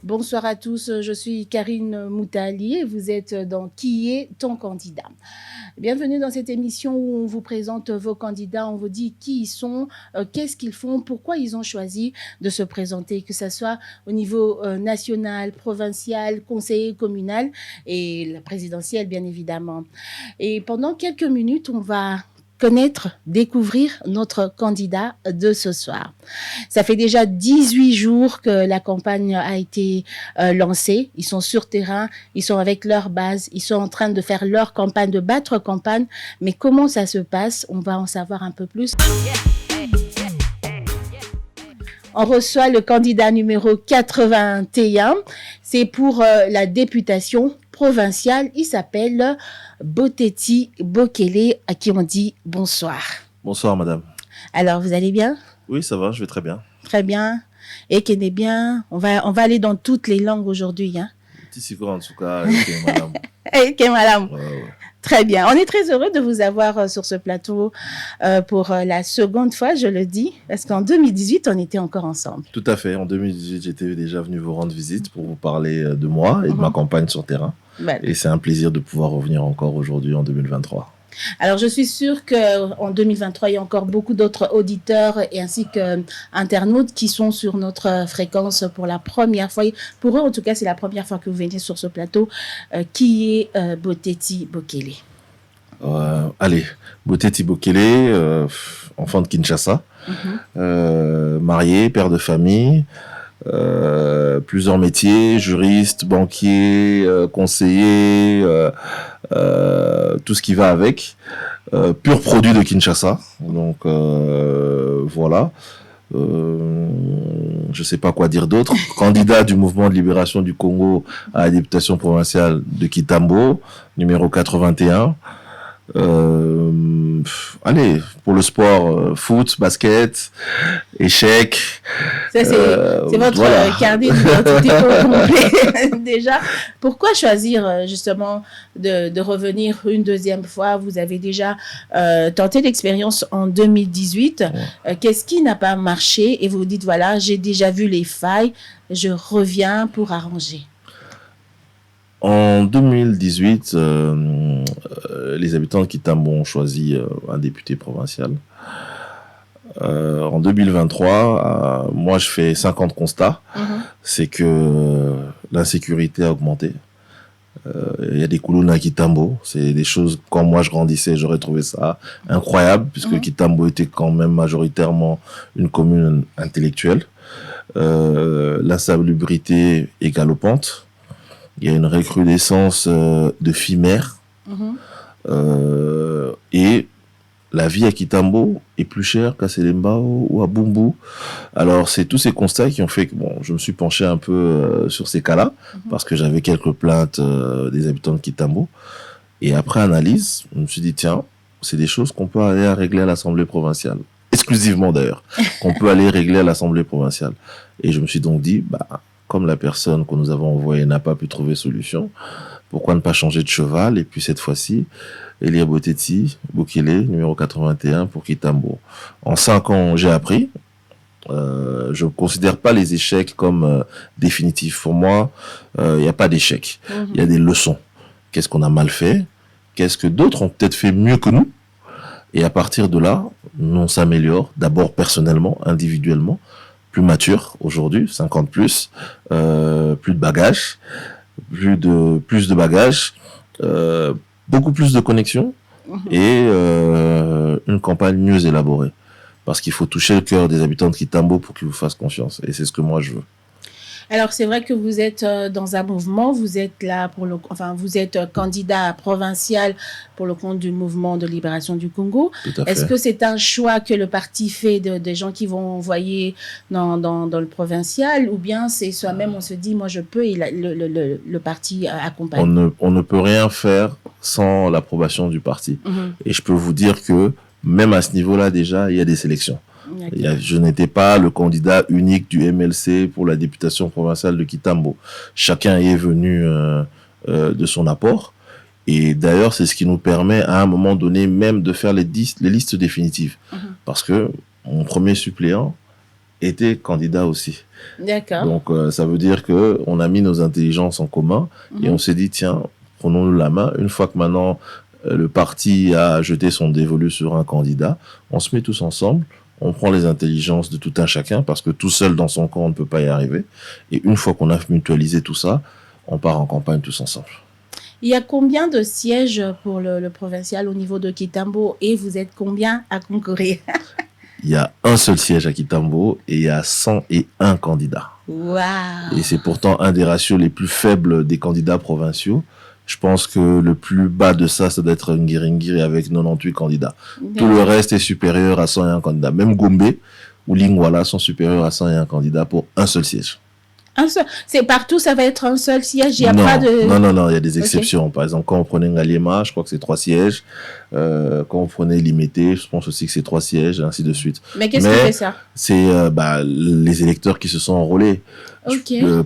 Bonsoir à tous, je suis Karine Moutali et vous êtes dans Qui est ton candidat? Bienvenue dans cette émission où on vous présente vos candidats, on vous dit qui ils sont, qu'est-ce qu'ils font, pourquoi ils ont choisi de se présenter, que ce soit au niveau national, provincial, conseiller communal et la présidentielle bien évidemment. Et pendant quelques minutes, on va découvrir notre candidat de ce soir. Ça fait déjà 18 jours que la campagne a été lancée. Ils sont sur terrain, ils sont avec leur base, ils sont en train de faire leur campagne, de battre campagne. Mais comment ça se passe? On va en savoir un peu plus. On reçoit le candidat numéro 81. C'est pour la députation provinciale. Il s'appelle Boteti Bokele, à qui on dit bonsoir. Bonsoir, madame. Alors, vous allez bien? Oui, ça va, je vais très bien. Très bien. Et qu'il est bien. On va aller dans toutes les langues aujourd'hui. Hein? En tout cas, ok, madame. Ok, madame. Ouais. Très bien. On est très heureux de vous avoir sur ce plateau pour la seconde fois, je le dis, parce qu'en 2018, on était encore ensemble. Tout à fait. En 2018, j'étais déjà venu vous rendre visite pour vous parler de moi et de ma campagne sur terrain. Voilà. Et c'est un plaisir de pouvoir revenir encore aujourd'hui en 2023. Alors, je suis sûre qu'en 2023, il y a encore beaucoup d'autres auditeurs et ainsi qu'internautes qui sont sur notre fréquence pour la première fois. Pour eux, en tout cas, c'est la première fois que vous venez sur ce plateau. Qui est Boteti Bokele? Allez, Boteti Bokele, enfant de Kinshasa, marié, père de famille, plusieurs métiers, juriste, banquier, conseiller, tout ce qui va avec, pur produit de Kinshasa. Donc voilà. Je sais pas quoi dire d'autre. Candidat du mouvement de libération du Congo à la députation provinciale de Kitambo, numéro 81. Allez, pour le sport, foot, basket, échecs. Ça, c'est votre carnet d'identité complet. Déjà, pourquoi choisir justement de revenir une deuxième fois? Vous avez déjà tenté l'expérience en 2018. Qu'est-ce qui n'a pas marché? Et vous vous dites, voilà, j'ai déjà vu les failles, je reviens pour arranger. En 2018, les habitants de Kitambo ont choisi un député provincial. En 2023, moi je fais 50 constats. C'est que l'insécurité a augmenté. Il y a des coulons à Kitambo. C'est des choses, quand moi je grandissais, j'aurais trouvé ça incroyable, puisque Kitambo était quand même majoritairement une commune intellectuelle. L'insalubrité est galopante. Il y a une recrudescence de filles mères. Et la vie à Kitambo est plus chère qu'à Selembao ou à Bumbu. Alors, c'est tous ces constats qui ont fait que je me suis penché un peu sur ces cas-là, parce que j'avais quelques plaintes des habitants de Kitambo. Et après analyse, je me suis dit, tiens, c'est des choses qu'on peut aller à régler à l'Assemblée provinciale. Exclusivement d'ailleurs, qu'on peut aller régler à l'Assemblée provinciale. Et je me suis donc dit, comme la personne que nous avons envoyée n'a pas pu trouver solution, pourquoi ne pas changer de cheval? Et puis cette fois-ci, élire Boteti Bokele, numéro 81 pour Kitambo. En 5 ans, j'ai appris. Je ne considère pas les échecs comme définitifs. Pour moi, il n'y a pas d'échecs. Il y a des leçons. Qu'est-ce qu'on a mal fait? Qu'est-ce que d'autres ont peut-être fait mieux que nous? Et à partir de là, on s'améliore. D'abord personnellement, individuellement. Plus mature aujourd'hui, 50 plus, plus de bagages, plus de bagages, beaucoup plus de connexions et une campagne mieux élaborée. Parce qu'il faut toucher le cœur des habitants de Kitambo pour qu'ils vous fassent confiance. Et c'est ce que moi je veux. Alors, c'est vrai que vous êtes dans un mouvement, vous êtes là vous êtes candidat provincial pour le compte du mouvement de libération du Congo. Est-ce que c'est un choix que le parti fait des gens qui vont envoyer dans le provincial, ou bien c'est soi-même, on se dit, moi je peux, et le parti accompagne? On ne peut rien faire sans l'approbation du parti. Et je peux vous dire que même à ce niveau-là, déjà, il y a des sélections. Je n'étais pas le candidat unique du MLC pour la députation provinciale de Kitambo. Chacun y est venu de son apport. Et d'ailleurs, c'est ce qui nous permet à un moment donné même de faire les listes définitives. Parce que mon premier suppléant était candidat aussi. D'accord. Donc, ça veut dire qu'on a mis nos intelligences en commun et on s'est dit, tiens, prenons-nous la main. Une fois que maintenant, le parti a jeté son dévolu sur un candidat, on se met tous ensemble, on prend les intelligences de tout un chacun parce que tout seul dans son camp, on ne peut pas y arriver. Et une fois qu'on a mutualisé tout ça, on part en campagne tous ensemble. Il y a combien de sièges pour le provincial au niveau de Kitambo et vous êtes combien à concourir? Il y a un seul siège à Kitambo et il y a 101 candidats. Wow. Et c'est pourtant un des ratios les plus faibles des candidats provinciaux. Je pense que le plus bas de ça doit être Ngiringiri avec 98 candidats. Tout le reste est supérieur à 101 candidats. Même Gombe ou Lingwala sont supérieurs à 101 candidats pour un seul siège. Un seul. C'est partout, ça va être un seul siège. Il n'y a non, pas de. Non, il y a des exceptions. Par exemple, quand on prenait Ngaliema, je crois que c'est 3 sièges. Quand on prenait Limité, je pense aussi que c'est 3 sièges, et ainsi de suite. Mais qu'est-ce qui fait ça? C'est les électeurs qui se sont enrôlés.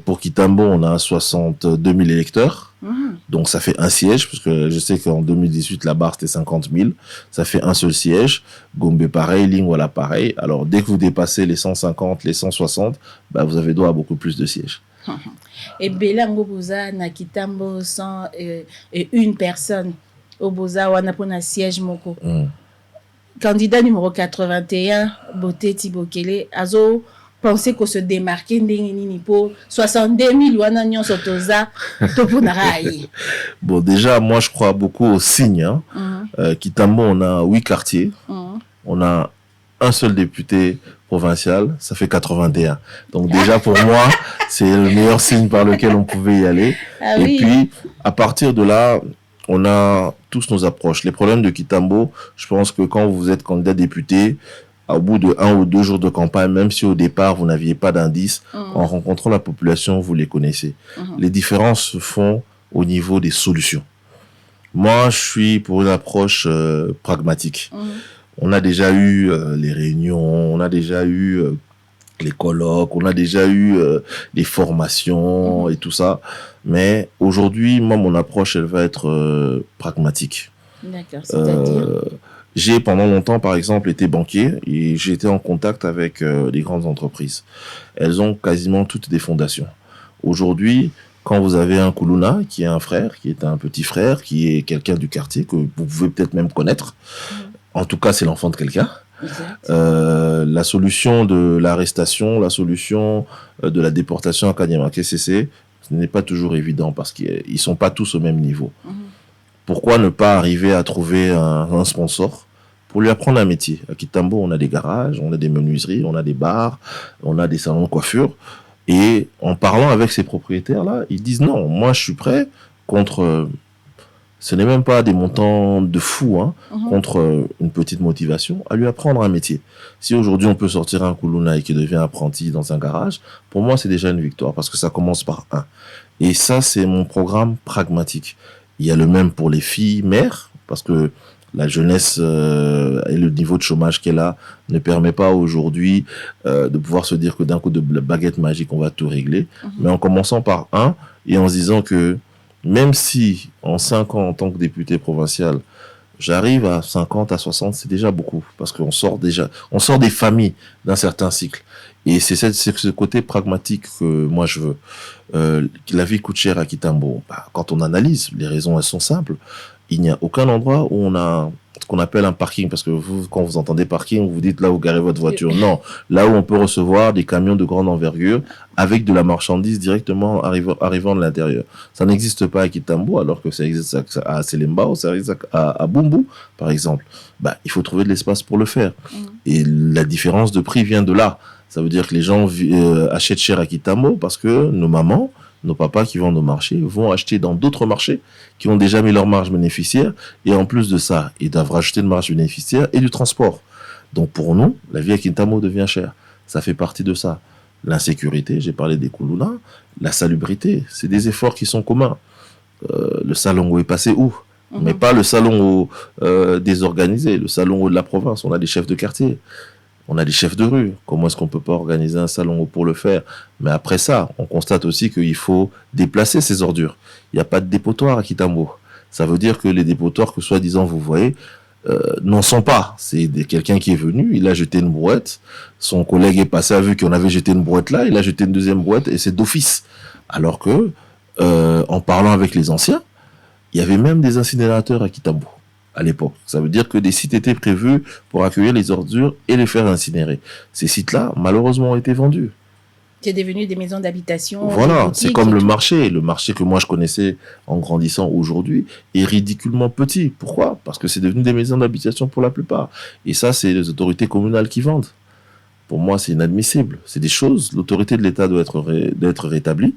Pour Kitambo, on a 62 000 électeurs. Donc, ça fait un siège, parce que je sais qu'en 2018, la barre, c'était 50 000. Ça fait un seul siège. Gombe, pareil. Lingwala, pareil. Alors, dès que vous dépassez les 150, les 160, vous avez droit à beaucoup plus de sièges. Et Belango Boza, na Kitambo, 101 personnes. Au Boza, on a pris un siège moko. Candidat numéro 81, Boté Tibokele, Azo. Pensez qu'on se démarquait pour 62 000 wananion sotoza topunaraï. Bon, déjà, moi, je crois beaucoup aux signes. Kitambo, on a 8 quartiers. On a un seul député provincial. Ça fait 81. Donc, déjà, pour moi, c'est le meilleur signe par lequel on pouvait y aller. Ah, et oui. puis, à partir de là, on a tous nos approches. Les problèmes de Kitambo, je pense que quand vous êtes candidat député, au bout de 1 ou 2 jours de campagne, même si au départ vous n'aviez pas d'indice, en rencontrant la population, vous les connaissez. Les différences se font au niveau des solutions. Moi, je suis pour une approche pragmatique. On a déjà eu les réunions, on a déjà eu les colloques, on a déjà eu les formations et tout ça. Mais aujourd'hui, moi, mon approche, elle va être pragmatique. D'accord, c'est-à-dire j'ai pendant longtemps, par exemple, été banquier et j'ai été en contact avec les grandes entreprises. Elles ont quasiment toutes des fondations. Aujourd'hui, quand vous avez un Koulouna, qui est un frère, qui est un petit frère, qui est quelqu'un du quartier, que vous pouvez peut-être même connaître, en tout cas, c'est l'enfant de quelqu'un. La solution de l'arrestation, la solution de la déportation à Kanyama KCC, ce n'est pas toujours évident parce qu'ils ne sont pas tous au même niveau. Pourquoi ne pas arriver à trouver un sponsor pour lui apprendre un métier? À Kitambo, on a des garages, on a des menuiseries, on a des bars, on a des salons de coiffure. Et en parlant avec ces propriétaires-là, ils disent non, moi je suis prêt contre... Ce n'est même pas des montants de fou, contre une petite motivation, à lui apprendre un métier. Si aujourd'hui on peut sortir un Koulouna et qui devient apprenti dans un garage, pour moi c'est déjà une victoire parce que ça commence par 1. Et ça, c'est mon programme pragmatique. Il y a le même pour les filles mères, parce que la jeunesse et le niveau de chômage qu'elle a ne permet pas aujourd'hui de pouvoir se dire que d'un coup de baguette magique, on va tout régler. Mais en commençant par 1 et en se disant que même si en 5 ans, en tant que député provincial, j'arrive à 50, à 60, c'est déjà beaucoup. Parce qu'on sort des familles d'un certain cycle. Et c'est ce côté pragmatique que moi je veux. La vie coûte cher à Kitambo. Quand on analyse, les raisons elles sont simples. Il n'y a aucun endroit où on a ce qu'on appelle un parking, parce que vous, quand vous entendez parking, vous dites là où garez votre voiture. Non, là où on peut recevoir des camions de grande envergure avec de la marchandise directement arrivant de l'intérieur. Ça n'existe pas à Kitambo, alors que ça existe à Selembao, ça existe à Bumbu, par exemple. Il faut trouver de l'espace pour le faire. Et la différence de prix vient de là. Ça veut dire que les gens achètent cher à Kitambo parce que nos mamans, nos papas qui vendent au marché vont acheter dans d'autres marchés qui ont déjà mis leur marge bénéficiaire. Et en plus de ça, ils doivent rajouter une marge bénéficiaire et du transport. Donc pour nous, la vie à Kitambo devient chère. Ça fait partie de ça. L'insécurité, j'ai parlé des Koulouna, la salubrité, c'est des efforts qui sont communs. Le salon est passé où? Mais pas le salon désorganisé, le salon de la province. On a des chefs de quartier. On a des chefs de rue. Comment est-ce qu'on ne peut pas organiser un salon pour le faire? Mais après ça, on constate aussi qu'il faut déplacer ces ordures. Il n'y a pas de dépotoir à Kitambo. Ça veut dire que les dépotoirs que soi-disant vous voyez, n'en sont pas. C'est quelqu'un qui est venu, il a jeté une brouette, son collègue est passé, a vu qu'on avait jeté une brouette là, il a jeté une deuxième brouette et c'est d'office. Alors que, en parlant avec les anciens, il y avait même des incinérateurs à Kitambo à l'époque. Ça veut dire que des sites étaient prévus pour accueillir les ordures et les faire incinérer. Ces sites-là, malheureusement, ont été vendus. C'est devenu des maisons d'habitation. Voilà, c'est comme le marché. Le marché que moi je connaissais en grandissant aujourd'hui est ridiculement petit. Pourquoi? Parce que c'est devenu des maisons d'habitation pour la plupart. Et ça, c'est les autorités communales qui vendent. Pour moi, c'est inadmissible. C'est des choses, l'autorité de l'État doit être rétablie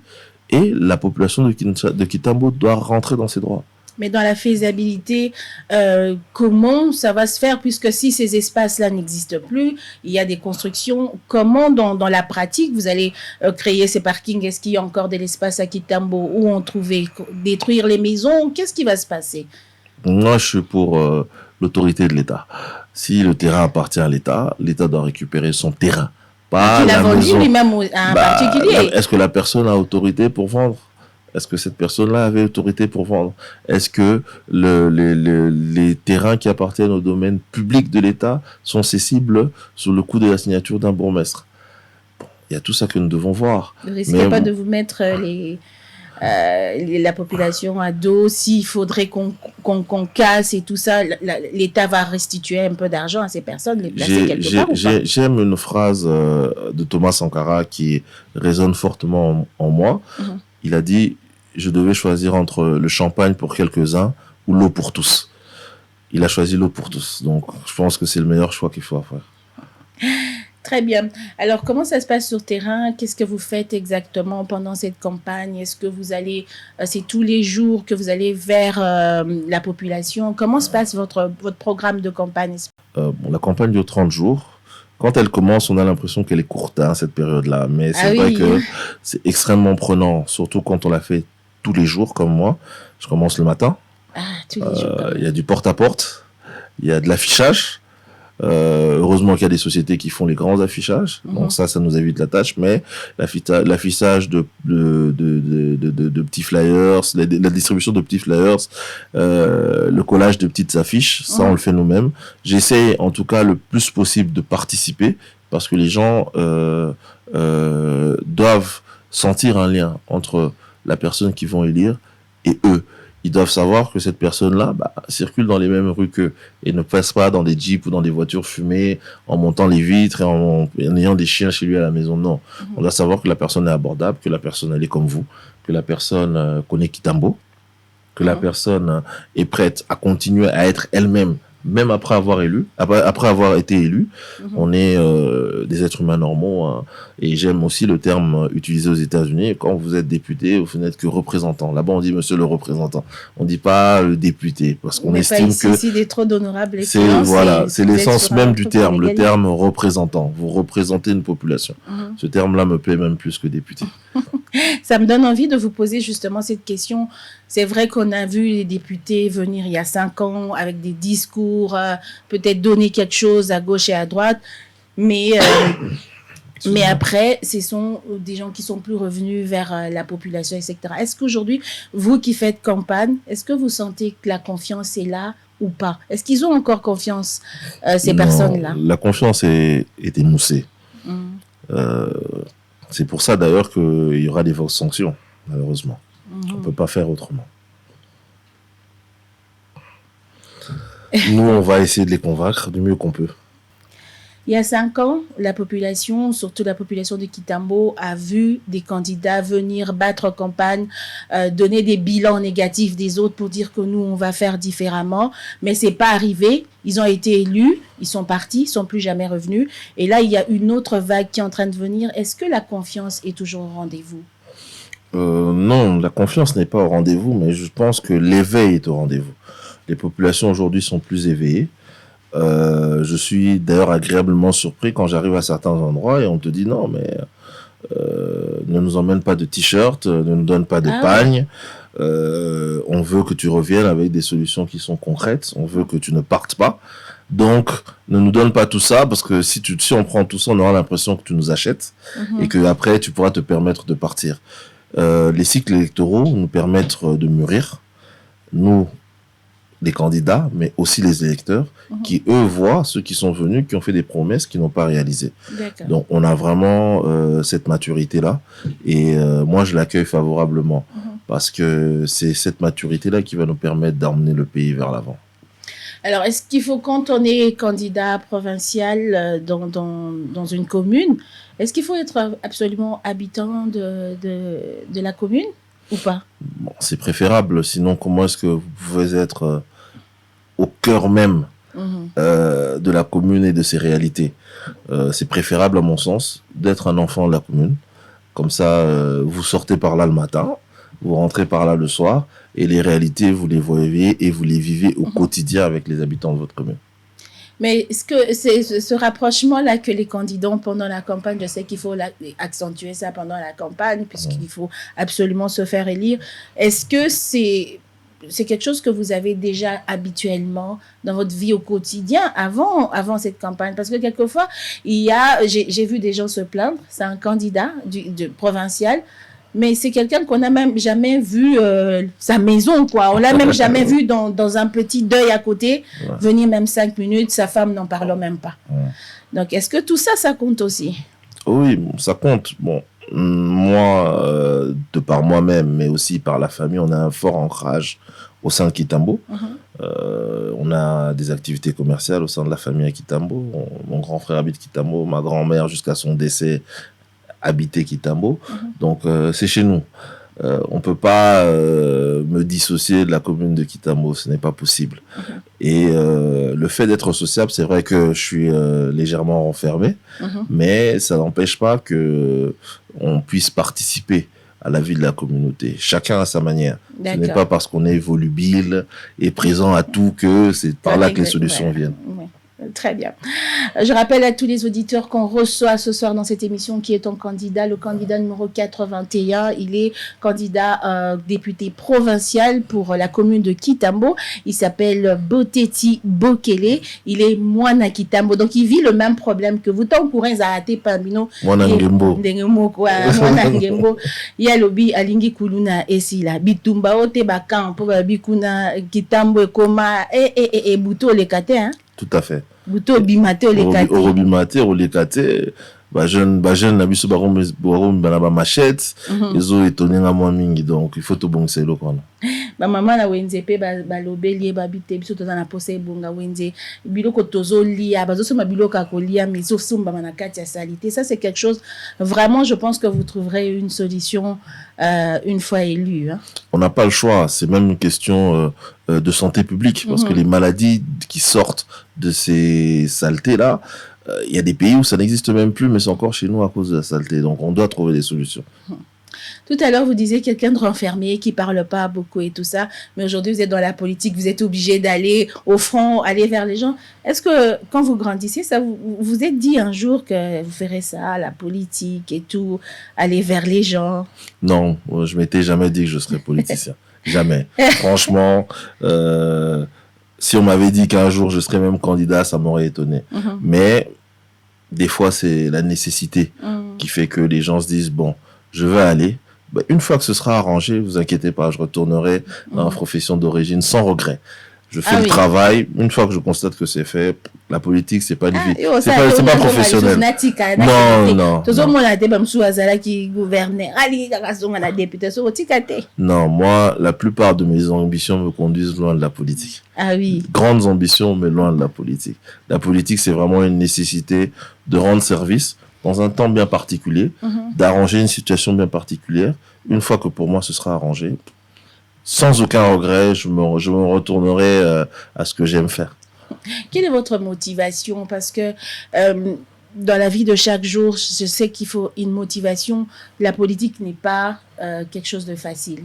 et la population de Kitambo doit rentrer dans ses droits. Mais dans la faisabilité, comment ça va se faire, puisque si ces espaces-là n'existent plus, il y a des constructions, comment dans la pratique vous allez créer ces parkings? Est-ce qu'il y a encore de l'espace à Kitambo où on trouvait détruire les maisons? Qu'est-ce qui va se passer? Moi, je suis pour l'autorité de l'État. Si le terrain appartient à l'État, l'État doit récupérer son terrain. Pas il a vendu lui-même à un particulier. Est-ce que la personne a autorité pour vendre? Est-ce que cette personne-là avait autorité pour vendre? Est-ce que les terrains qui appartiennent au domaine public de l'État sont cessibles sous le coup de la signature d'un bourgmestre? Bon, il y a tout ça que nous devons voir. Ne risquez pas de vous mettre la population à dos, s'il faudrait qu'on casse et tout ça, l'État va restituer un peu d'argent à ces personnes, les placer quelque part ou pas? J'aime une phrase de Thomas Sankara qui résonne fortement en moi. Il a dit, je devais choisir entre le champagne pour quelques-uns ou l'eau pour tous. Il a choisi l'eau pour tous. Donc, je pense que c'est le meilleur choix qu'il faut faire. Très bien. Alors, comment ça se passe sur terrain? Qu'est-ce que vous faites exactement pendant cette campagne? Est-ce que vous allez, c'est tous les jours que vous allez vers la population? Comment se passe votre programme de campagne? La campagne dure 30 jours. Quand elle commence, on a l'impression qu'elle est courte, hein, cette période-là. Mais c'est vrai que c'est extrêmement prenant, surtout quand on la fait tous les jours, comme moi. Je commence le matin. Tous les jours. Il y a du porte-à-porte. Il y a de l'affichage. Heureusement qu'il y a des sociétés qui font les grands affichages. Donc ça nous évite la tâche. Mais l'affichage de petits flyers, la distribution de petits flyers, le collage de petites affiches, ça on le fait nous-mêmes. J'essaie en tout cas le plus possible de participer parce que les gens doivent sentir un lien entre la personne qu'ils vont élire et eux. Ils doivent savoir que cette personne-là circule dans les mêmes rues qu'eux et ne passe pas dans des jeeps ou dans des voitures fumées en montant les vitres et en ayant des chiens chez lui à la maison. Non. On doit savoir que la personne est abordable, que la personne elle est comme vous, que la personne connaît Kitambo, que la personne est prête à continuer à être elle-même, même après avoir été élu. On est des êtres humains normaux, hein. Et j'aime aussi le terme utilisé aux États-Unis. Quand vous êtes député, vous n'êtes que représentant. Là-bas, on dit monsieur le représentant. On dit pas le député parce qu'on estime que c'est trop d'honorables. C'est l'essence même du terme, le terme représentant. Vous représentez une population. Ce terme-là me plaît même plus que député. Ça me donne envie de vous poser justement cette question. C'est vrai qu'on a vu les députés venir il y a 5 ans avec des discours, peut-être donner quelque chose à gauche et à droite, mais après, ce sont des gens qui sont plus revenus vers la population, etc. Est-ce qu'aujourd'hui, vous qui faites campagne, est-ce que vous sentez que la confiance est là ou pas? Est-ce qu'ils ont encore confiance, ces personnes-là? La confiance est émoussée. C'est pour ça d'ailleurs qu'il y aura des sanctions, malheureusement. On ne peut pas faire autrement. Nous, on va essayer de les convaincre du mieux qu'on peut. Il y a 5 ans, la population, surtout la population de Kitambo, a vu des candidats venir battre campagne, donner des bilans négatifs des autres pour dire que nous, on va faire différemment. Mais ce n'est pas arrivé. Ils ont été élus, ils sont partis, ils ne sont plus jamais revenus. Et là, il y a une autre vague qui est en train de venir. Est-ce que la confiance est toujours au rendez-vous? Non, la confiance n'est pas au rendez-vous, mais je pense que l'éveil est au rendez-vous. Les populations aujourd'hui sont plus éveillées. Je suis d'ailleurs agréablement surpris quand j'arrive à certains endroits et on te dit non, mais ne nous emmène pas de t-shirt, ne nous donne pas de pagne. On veut que tu reviennes avec des solutions qui sont concrètes. On veut que tu ne partes pas. Donc, ne nous donne pas tout ça parce que si on prend tout ça, on aura l'impression que tu nous achètes et que après tu pourras te permettre de partir. Les cycles électoraux nous permettent de mûrir. Nous, les candidats, mais aussi les électeurs, qui, eux, voient ceux qui sont venus, qui ont fait des promesses qu'ils n'ont pas réalisées. Donc, on a vraiment cette maturité-là. Et moi, je l'accueille favorablement. Parce que c'est cette maturité-là qui va nous permettre d'emmener le pays vers l'avant. Alors, est-ce qu'il faut, quand on est candidat provincial dans une commune, est-ce qu'il faut être absolument habitant de la commune ou pas? Bon, c'est préférable. Sinon, comment est-ce que vous pouvez être au cœur même de la commune et de ses réalités? C'est préférable, à mon sens, d'être un enfant de la commune. Comme ça, vous sortez par là le matin, vous rentrez par là le soir, et les réalités, vous les voyez et vous les vivez au quotidien avec les habitants de votre commune. Mais est-ce que c'est ce rapprochement-là que les candidats ont pendant la campagne, je sais qu'il faut accentuer ça pendant la campagne, puisqu'il faut absolument se faire élire. Est-ce que c'est quelque chose que vous avez déjà habituellement dans votre vie au quotidien avant cette campagne? Parce que quelquefois, j'ai vu des gens se plaindre, c'est un candidat provincial, mais c'est quelqu'un qu'on n'a même jamais vu sa maison, quoi. On l'a même jamais vu dans un petit deuil à côté, venir même 5 minutes, sa femme n'en parle même pas. Donc, est-ce que tout ça, ça compte aussi? Oui, ça compte. Bon, moi, de par moi-même, mais aussi par la famille, on a un fort ancrage au sein de Kitambo. On a des activités commerciales au sein de la famille à Kitambo. Mon grand frère habite Kitambo, ma grand-mère, jusqu'à son décès, habitait Kitambo. Donc, c'est chez nous. On ne peut pas me dissocier de la commune de Kitambo, ce n'est pas possible. Et le fait d'être sociable, c'est vrai que je suis légèrement renfermé, mais ça n'empêche pas qu'on puisse participer à la vie de la communauté. Chacun à sa manière. Ce n'est pas parce qu'on est volubile et présent à tout que c'est par là que les solutions viennent. Très bien. Je rappelle à tous les auditeurs qu'on reçoit ce soir dans cette émission qui est ton candidat, le candidat numéro 81. Il est candidat député provincial pour la commune de Kitambo. Il s'appelle Boteti Bokele. Il est moine à Kitambo. Donc, il vit le même problème que vous. Tant pour un zahate pambino. Moine Ngembo. Moine Ngembo. Il y a lobby alingi kuluna esila. Bitumba ote bakan pour bikuna Kitambo koma et buto le kate, hein. Tout à fait. Buto bimate o lekate. O lekate. Jeune nabiso barom banaba machette. Ils ont étonné à moi mingi, donc il faut tout bon c'est le quoi. Maman na wenze pe balobeli babite biso toza na posa ebonga wenze biloko tozolia bazosoma biloko akolia mais zosomba na kati ya salité. Ça c'est quelque chose vraiment, je pense que vous trouverez une solution une fois élu, hein. On n'a pas le choix, c'est même une question de santé publique parce que les maladies qui sortent de ces saletés là, il y a des pays où ça n'existe même plus, mais c'est encore chez nous à cause de la saleté. Donc, on doit trouver des solutions. Tout à l'heure, vous disiez quelqu'un de renfermé qui ne parle pas beaucoup et tout ça. Mais aujourd'hui, vous êtes dans la politique, vous êtes obligé d'aller au front, aller vers les gens. Est-ce que, quand vous grandissez, ça vous êtes dit un jour que vous ferez ça, la politique et tout, aller vers les gens? Non, je ne m'étais jamais dit que je serais politicien. Jamais. Franchement, si on m'avait dit qu'un jour je serais même candidat, ça m'aurait étonné. Mais des fois, c'est la nécessité qui fait que les gens se disent, bon, je vais aller. Bah, une fois que ce sera arrangé, vous inquiétez pas, je retournerai dans ma profession d'origine sans regret. Je fais le travail. Une fois que je constate que c'est fait, la politique, c'est pas difficile. C'est pas professionnel. Non. Non, moi, la plupart de mes ambitions me conduisent loin de la politique. Ah oui. Grandes ambitions, mais loin de la politique. La politique, c'est vraiment une nécessité de rendre service dans un temps bien particulier, d'arranger une situation bien particulière. Une fois que pour moi, ce sera arrangé, sans aucun regret, je me retournerai à ce que j'aime faire. Quelle est votre motivation? Parce que dans la vie de chaque jour, je sais qu'il faut une motivation. La politique n'est pas quelque chose de facile.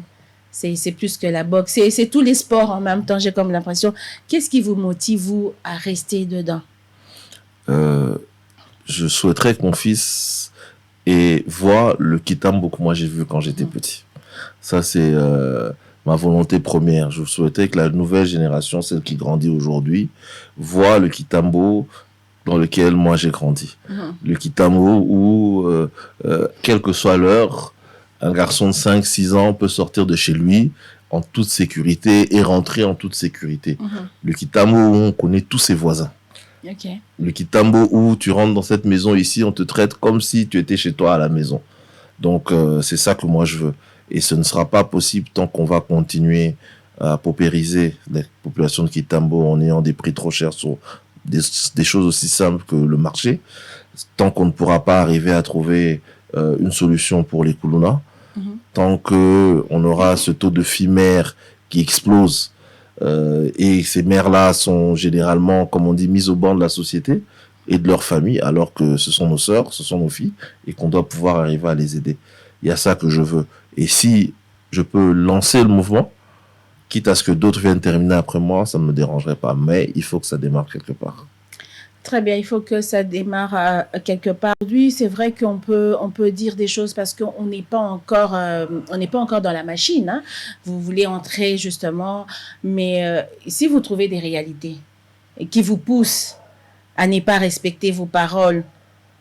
C'est plus que la boxe. C'est tous les sports en même temps, j'ai comme l'impression. Qu'est-ce qui vous motive, vous, à rester dedans? Je souhaiterais que mon fils voit le Kitambo que moi j'ai vu quand j'étais petit. Ça, c'est ma volonté première. Je souhaitais que la nouvelle génération, celle qui grandit aujourd'hui, voit le Kitambo dans lequel moi j'ai grandi. Le Kitambo où, quelle que soit l'heure, un garçon de 5-6 ans peut sortir de chez lui en toute sécurité et rentrer en toute sécurité. Le Kitambo où on connaît tous ses voisins. Le Kitambo où tu rentres dans cette maison ici, on te traite comme si tu étais chez toi à la maison. Donc, c'est ça que moi je veux. Et ce ne sera pas possible tant qu'on va continuer à paupériser les populations de Kitambo en ayant des prix trop chers sur des choses aussi simples que le marché. Tant qu'on ne pourra pas arriver à trouver une solution pour les Koulouna, tant qu'on aura ce taux de filles mères qui explose, et ces mères-là sont généralement, comme on dit, mises au banc de la société et de leur famille, alors que ce sont nos sœurs, ce sont nos filles, et qu'on doit pouvoir arriver à les aider. Il y a ça que je veux. Et si je peux lancer le mouvement, quitte à ce que d'autres viennent terminer après moi, ça ne me dérangerait pas. Mais il faut que ça démarre quelque part. Très bien, il faut que ça démarre quelque part. Aujourd'hui, c'est vrai qu'on peut dire des choses parce qu'on n'est pas encore dans la machine. Hein. Vous voulez entrer justement, mais si vous trouvez des réalités et qui vous poussent à ne pas respecter vos paroles,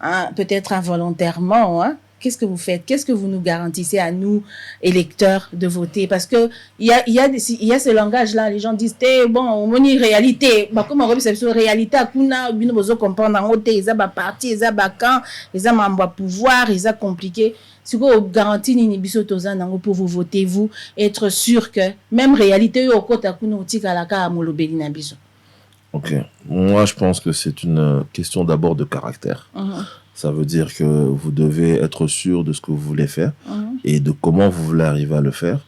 hein, peut-être involontairement, hein, qu'est-ce que vous faites? Qu'est-ce que vous nous garantissez à nous, électeurs, de voter? Parce que il y a ce langage-là, les gens disent, bon, on a une réalité. Bah, comment on remet cette réalité? Kuna, bino bozo comprendre en haute, ils ont parti, ils ont camp, ils ont un pouvoir, ils ont compliqué. Si vous garantissez ni biso tozan pour vous voter, vous, être sûr que même réalité, au côté kuna utika la ka molobeli na biso. Ok. Moi, je pense que c'est une question d'abord de caractère. Ça veut dire que vous devez être sûr de ce que vous voulez faire et de comment vous voulez arriver à le faire.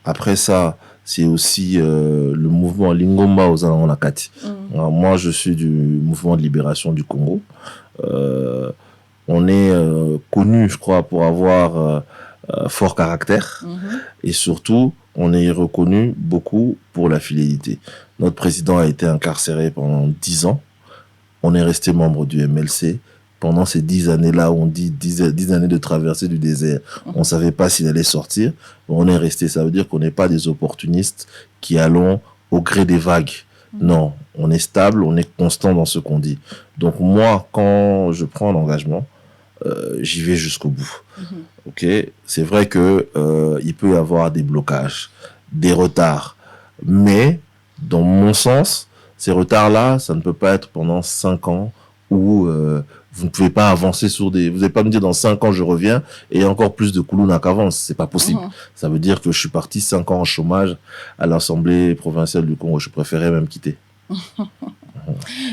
Après ça, c'est aussi le mouvement Lingomba aux Anakati. Moi, je suis du mouvement de libération du Congo. On est connu, je crois, pour avoir fort caractère. Et surtout, on est reconnu beaucoup pour la fidélité. Notre président a été incarcéré pendant 10 ans. On est resté membre du MLC. Pendant ces 10 années-là, on dit 10 années de traversée du désert, on ne savait pas s'il allait sortir. On est resté. Ça veut dire qu'on n'est pas des opportunistes qui allons au gré des vagues. Non, on est stable, on est constant dans ce qu'on dit. Donc moi, quand je prends l'engagement, j'y vais jusqu'au bout. Ok, c'est vrai que il peut y avoir des blocages, des retards. Mais, dans mon sens, ces retards-là, ça ne peut pas être pendant 5 ans où vous ne pouvez pas avancer sur des... Vous n'allez pas me dire dans 5 ans je reviens et il y a encore plus de Koulouna qu'avance. C'est pas possible. Ça veut dire que je suis parti 5 ans en chômage à l'Assemblée provinciale du Congo. Je préférais même quitter.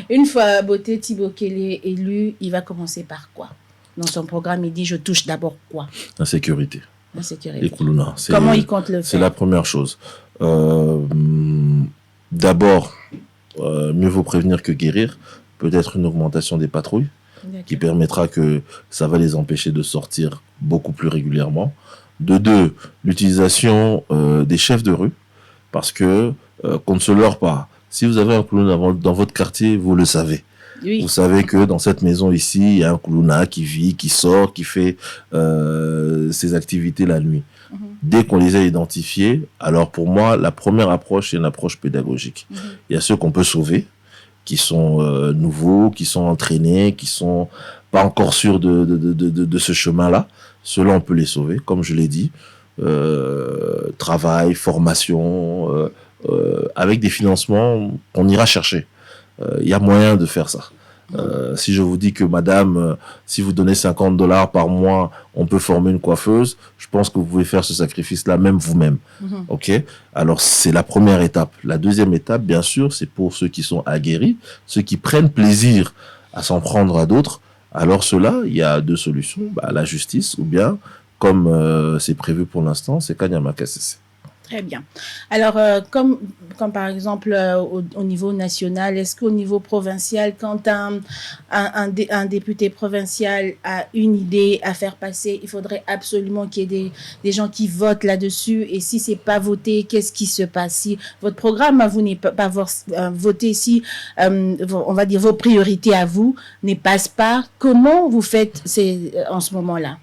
Une fois Boté Tibokele élu, il va commencer par quoi? Dans son programme, il dit je touche d'abord quoi? La sécurité. La sécurité. Les Koulouna. Comment il compte le faire? C'est la première chose. D'abord, mieux vaut prévenir que guérir. Peut-être une augmentation des patrouilles qui permettra que ça va les empêcher de sortir beaucoup plus régulièrement. De deux, l'utilisation des chefs de rue, parce que qu'on ne se leurre pas. Si vous avez un Koulouna dans votre quartier, vous le savez. Oui. Vous savez que dans cette maison ici, il y a un Koulouna qui vit, qui sort, qui fait ses activités la nuit. Dès qu'on les a identifiés, alors pour moi, la première approche, c'est une approche pédagogique. Il y a ceux qu'on peut sauver, qui sont nouveaux, qui sont entraînés, qui sont pas encore sûrs de ce chemin-là. Ceux-là, on peut les sauver, comme je l'ai dit. Travail, formation, avec des financements qu'on ira chercher. Il y a moyen de faire ça. Si je vous dis que madame, si vous donnez $50 par mois, on peut former une coiffeuse, je pense que vous pouvez faire ce sacrifice-là même vous-même. Ok? Alors, c'est la première étape. La deuxième étape, bien sûr, c'est pour ceux qui sont aguerris, ceux qui prennent plaisir à s'en prendre à d'autres. Alors, ceux-là, il y a 2 solutions. La justice, ou bien, comme c'est prévu pour l'instant, c'est Kanyama Kassese. Très bien. Alors, comme par exemple au niveau national, est-ce qu'au niveau provincial, quand un député provincial a une idée à faire passer, il faudrait absolument qu'il y ait des gens qui votent là-dessus, et si c'est pas voté, qu'est-ce qui se passe? Si votre programme à vous n'est pas voté, si on va dire vos priorités à vous ne passent pas, comment vous faites en ce moment-là?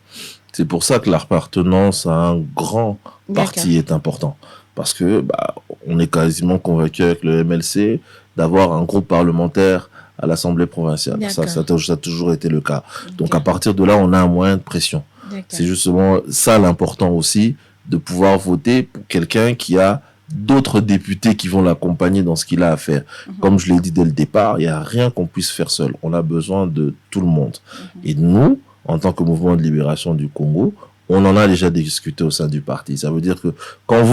C'est pour ça que l'appartenance à un grand parti est important. Parce que on est quasiment convaincu avec le MLC d'avoir un groupe parlementaire à l'Assemblée provinciale. Ça a toujours été le cas. Donc à partir de là, on a un moyen de pression. C'est justement ça l'important aussi, de pouvoir voter pour quelqu'un qui a d'autres députés qui vont l'accompagner dans ce qu'il a à faire. Comme je l'ai dit dès le départ, il n'y a rien qu'on puisse faire seul. On a besoin de tout le monde. Et nous, en tant que mouvement de libération du Congo, on en a déjà discuté au sein du parti. Ça veut dire que quand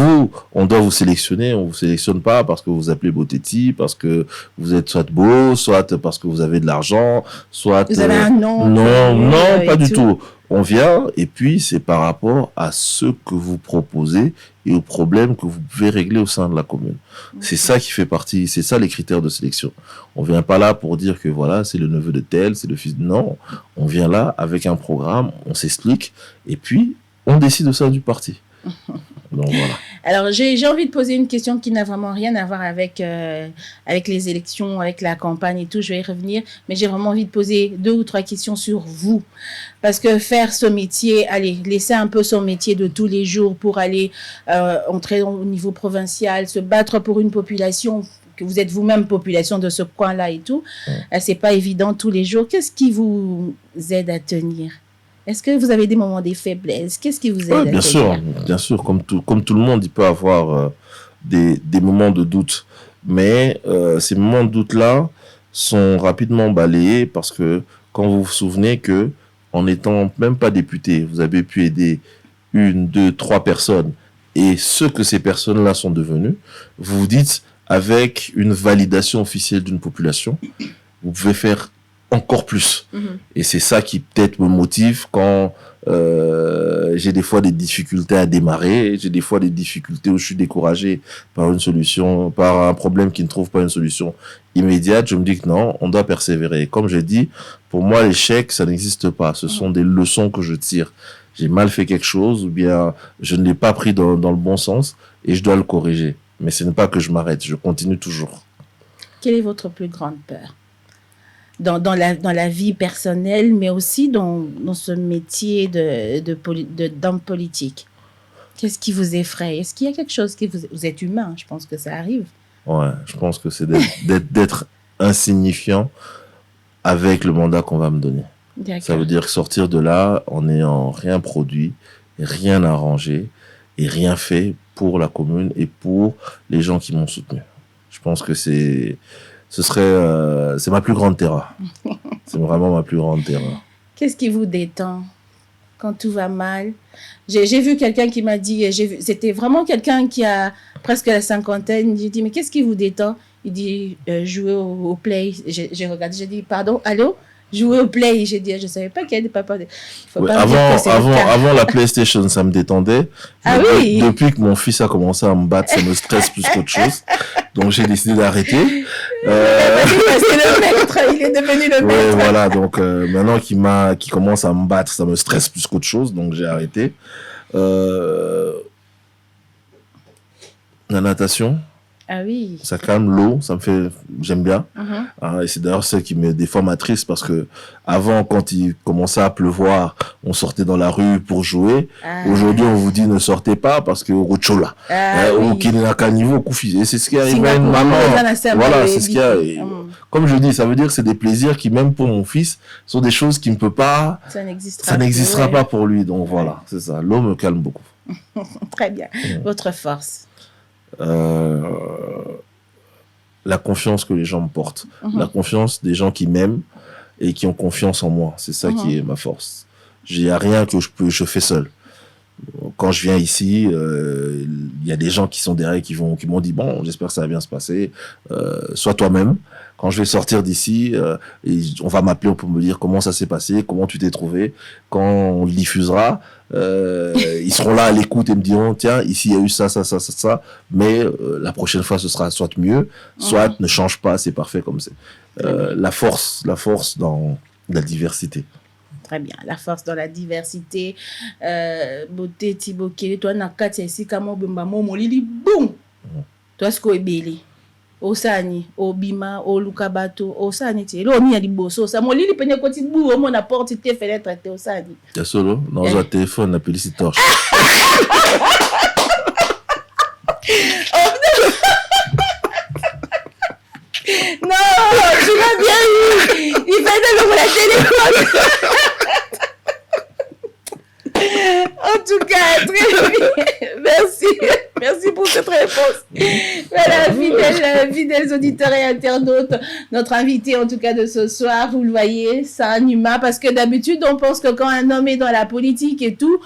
on doit vous sélectionner, on vous sélectionne pas parce que vous vous appelez Boteti, parce que vous êtes soit beau, soit parce que vous avez de l'argent, soit... Vous avez un nom. Non, pas du tout. On vient et puis c'est par rapport à ce que vous proposez et aux problèmes que vous pouvez régler au sein de la commune. C'est ça qui fait partie, c'est ça les critères de sélection. On vient pas là pour dire que voilà, c'est le neveu de tel, c'est le fils... Non, on vient là avec un programme, on s'explique et puis on décide au sein du parti. Donc voilà. Alors, j'ai envie de poser une question qui n'a vraiment rien à voir avec les élections, avec la campagne et tout. Je vais y revenir. Mais j'ai vraiment envie de poser 2 ou 3 questions sur vous. Parce que faire ce métier, laisser un peu son métier de tous les jours pour aller entrer au niveau provincial, se battre pour une population, que vous êtes vous-même population de ce coin-là et tout, c'est pas évident tous les jours. Qu'est-ce qui vous aide à tenir ? Est-ce que vous avez des moments de faiblesse? Qu'est-ce qui vous aide à tenir? Bien sûr, comme tout le monde, il peut avoir des moments de doute. Mais ces moments de doute-là sont rapidement balayés parce que quand vous vous souvenez que en n'étant même pas député, vous avez pu aider 1, 2, 3 personnes et ce que ces personnes-là sont devenues, vous vous dites, avec une validation officielle d'une population, vous pouvez faire encore plus. Et c'est ça qui peut-être me motive quand j'ai des fois des difficultés à démarrer, j'ai des fois des difficultés où je suis découragé par une solution, par un problème qui ne trouve pas une solution immédiate. Je me dis que non, on doit persévérer. Comme j'ai dit, pour moi, l'échec, ça n'existe pas. Ce sont des leçons que je tire. J'ai mal fait quelque chose ou bien je ne l'ai pas pris dans le bon sens et je dois le corriger. Mais ce n'est pas que je m'arrête, je continue toujours. Quelle est votre plus grande peur ? Dans la vie personnelle, mais aussi dans ce métier d'homme politique. Qu'est-ce qui vous effraie? Est-ce qu'il y a quelque chose qui vous êtes humain, je pense que ça arrive. Ouais, je pense que c'est d'être insignifiant avec le mandat qu'on va me donner. D'accord. Ça veut dire sortir de là en n'ayant rien produit, rien arrangé et rien fait pour la commune et pour les gens qui m'ont soutenu. Je pense que c'est ma plus grande terreur. C'est vraiment ma plus grande terreur. Qu'est-ce qui vous détend quand tout va mal? J'ai vu quelqu'un qui m'a dit, c'était vraiment quelqu'un qui a presque la cinquantaine. J'ai dit, mais qu'est-ce qui vous détend? Il dit, jouer au play. J'ai regardé, j'ai dit, pardon, allô? Jouer au play. J'ai dit, je ne savais pas qu'il y avait des papas. Avant la PlayStation, ça me détendait. Ah oui. Depuis que mon fils a commencé à me battre, ça me stresse plus qu'autre chose. Donc, j'ai décidé d'arrêter. C'est le maître. Il est devenu le maître. Ouais, voilà. Donc, maintenant qu'il commence à me battre, ça me stresse plus qu'autre chose. Donc, j'ai arrêté. La natation. Ah oui. Ça calme l'eau, j'aime bien. Et c'est d'ailleurs ce qui me des fois m'attriste parce que avant, quand il commençait à pleuvoir, on sortait dans la rue pour jouer. Aujourd'hui, on vous dit ne sortez pas parce que Rochola, ou qu'il n'a qu'un niveau coufi. Et c'est ce qui arrive à une maman. Voilà, c'est ce qu'il y a. Comme je dis, ça veut dire que c'est des plaisirs qui, même pour mon fils, sont des choses qui ne peut pas. Ça n'existera pas pour lui. Donc voilà, c'est ça. L'eau me calme beaucoup. Très bien. Votre force. La confiance que les gens me portent, la confiance des gens qui m'aiment et qui ont confiance en moi, c'est ça qui est ma force. Il n'y a rien que je fais seul. Quand je viens ici, il y a des gens qui sont derrière qui m'ont dit bon, j'espère que ça va bien se passer, sois toi-même. Quand je vais sortir d'ici, on va m'appeler pour me dire comment ça s'est passé, comment tu t'es trouvé. Quand on le diffusera, ils seront là à l'écoute et me diront tiens, ici il y a eu ça, mais la prochaine fois ce sera soit mieux, soit ne change pas, c'est parfait comme c'est. La force dans la diversité. Très bien, la force dans la diversité. Beauté Thibaut Kélé, toi nakati ici kamo bemba molili boum. Toi ce ko ebele. Osani, Obima, Olukabato, Osani, tu es là, on y a des bossos. Ça m'a dit, il peut y avoir des bouts, on a porté tes fenêtres, tu es Osani. Tu es solo? Non, j'ai un téléphone, on appelle ici torche. Non, tu m'as bien eu. Il fait de l'ouvre la téléphone. En tout cas, très bien. Merci. Merci pour cette réponse. Voilà, fidèles auditeurs et internautes, notre invité en tout cas de ce soir, vous le voyez, c'est un humain parce que d'habitude on pense que quand un homme est dans la politique et tout,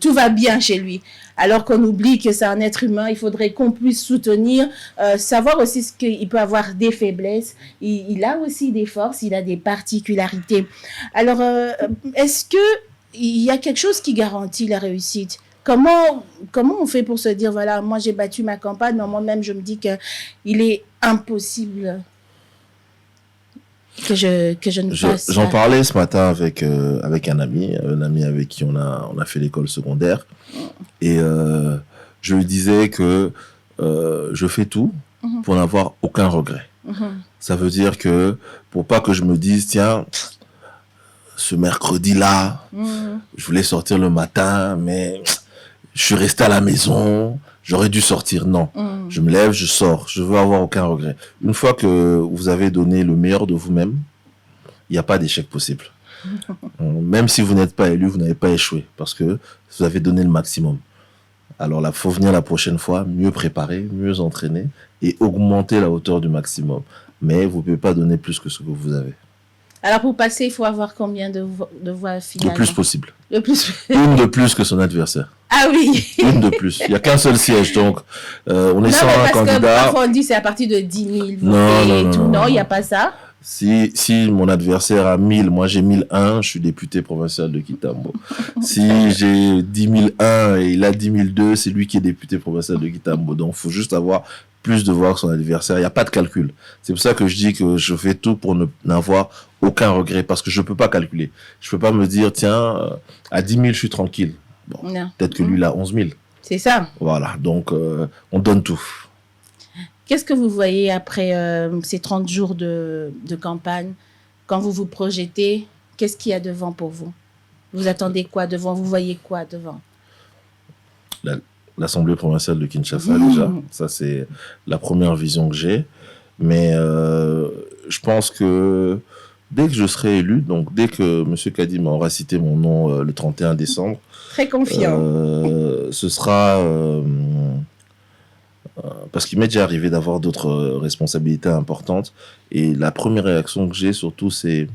tout va bien chez lui. Alors qu'on oublie que c'est un être humain, il faudrait qu'on puisse soutenir, savoir aussi ce qu'il peut avoir des faiblesses, il a aussi des forces, il a des particularités. Alors, est-ce que il y a quelque chose qui garantit la réussite? Comment on fait pour se dire, voilà, moi j'ai battu ma campagne, mais moi-même je me dis qu'il est impossible que je ne fasse ça. J'en parlais ce matin avec un ami avec qui on a fait l'école secondaire. Et je lui disais que je fais tout pour n'avoir aucun regret. Ça veut dire que pour pas que je me dise, tiens, ce mercredi-là, je voulais sortir le matin, mais je suis resté à la maison, j'aurais dû sortir. Non, je me lève, je sors, je veux avoir aucun regret. Une fois que vous avez donné le meilleur de vous-même, il n'y a pas d'échec possible. Même si vous n'êtes pas élu, vous n'avez pas échoué parce que vous avez donné le maximum. Alors là, il faut venir la prochaine fois, mieux préparer, mieux entraîner et augmenter la hauteur du maximum. Mais vous ne pouvez pas donner plus que ce que vous avez. Alors pour passer, il faut avoir combien de voix finalement? Le plus possible. Le plus. Une de plus que son adversaire. Ah oui. Une de plus. Il n'y a qu'un seul siège, donc on est 101 candidats. Que parfois on dit c'est à partir de 10 000 votés non, il n'y a pas ça. Si mon adversaire a 1000, moi j'ai 1001, je suis député provincial de Kitambo. Si j'ai 10 001 et il a 10 002, c'est lui qui est député provincial de Kitambo. Donc il faut juste avoir plus de voix que son adversaire. Il n'y a pas de calcul. C'est pour ça que je dis que je fais tout pour n'avoir aucun regret parce que je ne peux pas calculer. Je ne peux pas me dire, tiens, à 10 000, je suis tranquille. Bon, peut-être que lui, il a 11 000. C'est ça. Voilà, donc on donne tout. Qu'est-ce que vous voyez après ces 30 jours de campagne? Quand vous vous projetez, qu'est-ce qu'il y a devant pour vous? Vous attendez quoi devant? Vous voyez quoi devant? L'Assemblée provinciale de Kinshasa, déjà. Ça, c'est la première vision que j'ai. Mais je pense que dès que je serai élu, donc dès que M. Kadim aura cité mon nom le 31 décembre... Très confiant. Ce sera... parce qu'il m'est déjà arrivé d'avoir d'autres responsabilités importantes. Et la première réaction que j'ai, surtout, c'est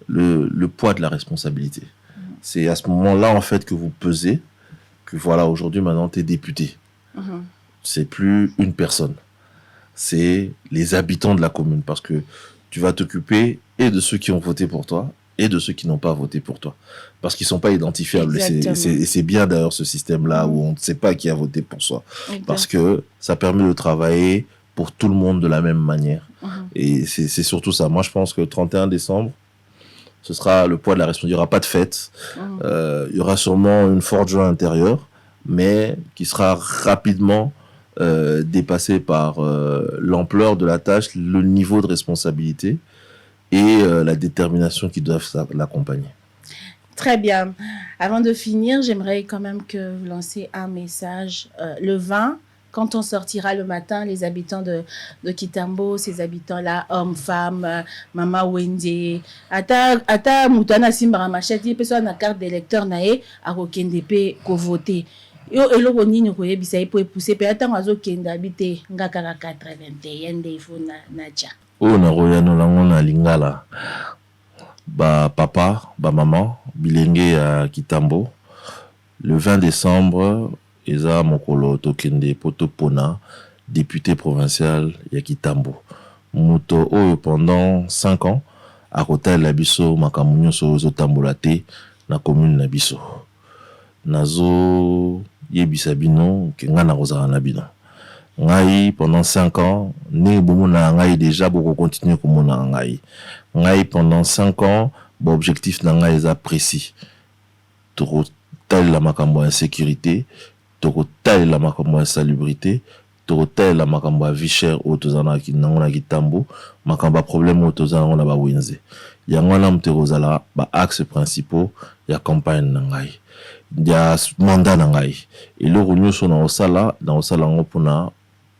le poids de la responsabilité. C'est à ce moment-là, en fait, que vous pesez, que voilà, aujourd'hui, maintenant, tu es député. C'est plus une personne. C'est les habitants de la commune. Parce que tu vas t'occuper et de ceux qui ont voté pour toi et de ceux qui n'ont pas voté pour toi. Parce qu'ils ne sont pas identifiables. Et c'est bien d'ailleurs ce système-là où on ne sait pas qui a voté pour soi. Parce que ça permet de travailler pour tout le monde de la même manière. Et c'est surtout ça. Moi, je pense que le 31 décembre, ce sera le poids de la responsabilité. Il n'y aura pas de fête. Il y aura sûrement une forte joie intérieure, mais qui sera rapidement dépassée par l'ampleur de la tâche, le niveau de responsabilité et la détermination qui doivent l'accompagner. Très bien. Avant de finir, j'aimerais quand même que vous lanciez un message. Le 20, quand on sortira le matin, les habitants de Kitambo, ces habitants-là, hommes, femmes, Mama Wende, ata mutana simbara macheti, personne na carte d'électeur nae, a rokendepe ko voter. Yo eloko nini ko yebisa po pousser pe ata ngazo kenda habiter ngaka 81 nde ifo na ja. O na royano lango na lingala. Ba papa, ba maman, bilenge à Kitambo. Le 20 décembre, eza mokolo tokende poto pona, député provincial ya Kitambo. Muto oyo pendant 5 ans, à côté la biso makamunyo so zotambola te na commune na biso. Nazo yebisa bino ke nga na kozala na bino. Ngai pendant 5 ans, ne bomona ngai déjà beaucoup continuer komona ngai. Ngai pendant 5 ans, bon objectif na ngai est précis. Toko tal la makambo insécurité, toko tal la makambo insalubrité, toko tal la makambo vie chère au tozana ki nangona Kitambo, makambo problème au tozana na ba wenze. Yango na mterozala ba axes principaux ya campagne na ngai. Ya mandat na ngai. Et le nyonso na osala ngo pona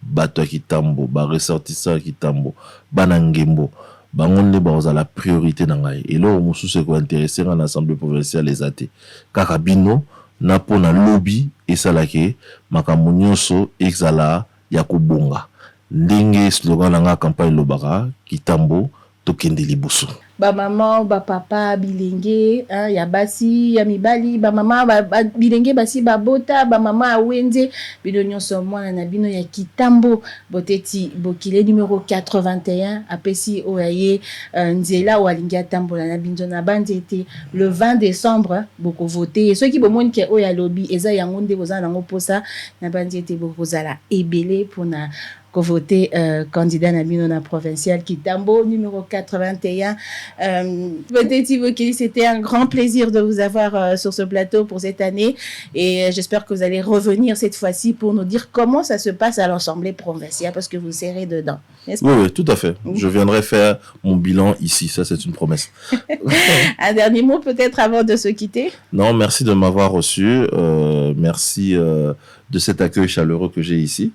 bato ya Kitambo, ba ressortissant Kitambo, bana ngembo. Bangonde ba la priorité na ngai. Et là, on se ko intéresser à l'Assemblée provinciale les athées. Kaka bino na pona lobby esalake makambo nyonso ezala ya kobonga. Ndenge slogan nanga campagne lobaka Kitambo tokende liboso. Ba maman, ba papa, bilenge, ya basi, ya mibali, ba maman, ba bilenge basi ba bota, ba maman awenze, bino nyonso mwana na bino ya Kitambo, boteti bokile numéro 81, apesi oyaye nzela walingi atambola na binzo na banzete le 20 décembre boko voter. Ceux qui bomoni ke oya lobby eza yango nde boza nango posa na banzete boko zala ebele pona ko voter candidat Nabino na provincial Kitambo numéro 81. Peut-être Bokili, c'était un grand plaisir de vous avoir sur ce plateau pour cette année et j'espère que vous allez revenir cette fois-ci pour nous dire comment ça se passe à l'Assemblée provinciale parce que vous serez dedans. Oui, tout à fait. Je viendrai faire mon bilan ici, ça c'est une promesse. Un dernier mot peut-être avant de se quitter? Non, merci de m'avoir reçu. Merci de cet accueil chaleureux que j'ai ici.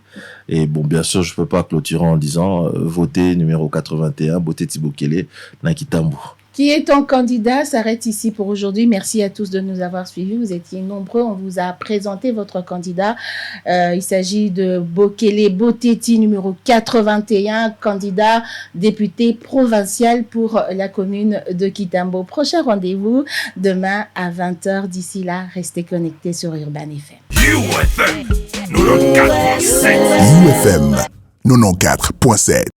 Et bon, bien sûr, je ne peux pas clôturer en disant votez numéro 81, Boteti Bokele, na Kitambo. Qui est ton candidat s'arrête ici pour aujourd'hui. Merci à tous de nous avoir suivis. Vous étiez nombreux. On vous a présenté votre candidat. Il s'agit de Bokele Boteti, numéro 81, candidat député provincial pour la commune de Kitambo. Prochain rendez-vous demain à 20h. D'ici là, restez connectés sur Urban FM. UFM 94.7. UFM 94.7.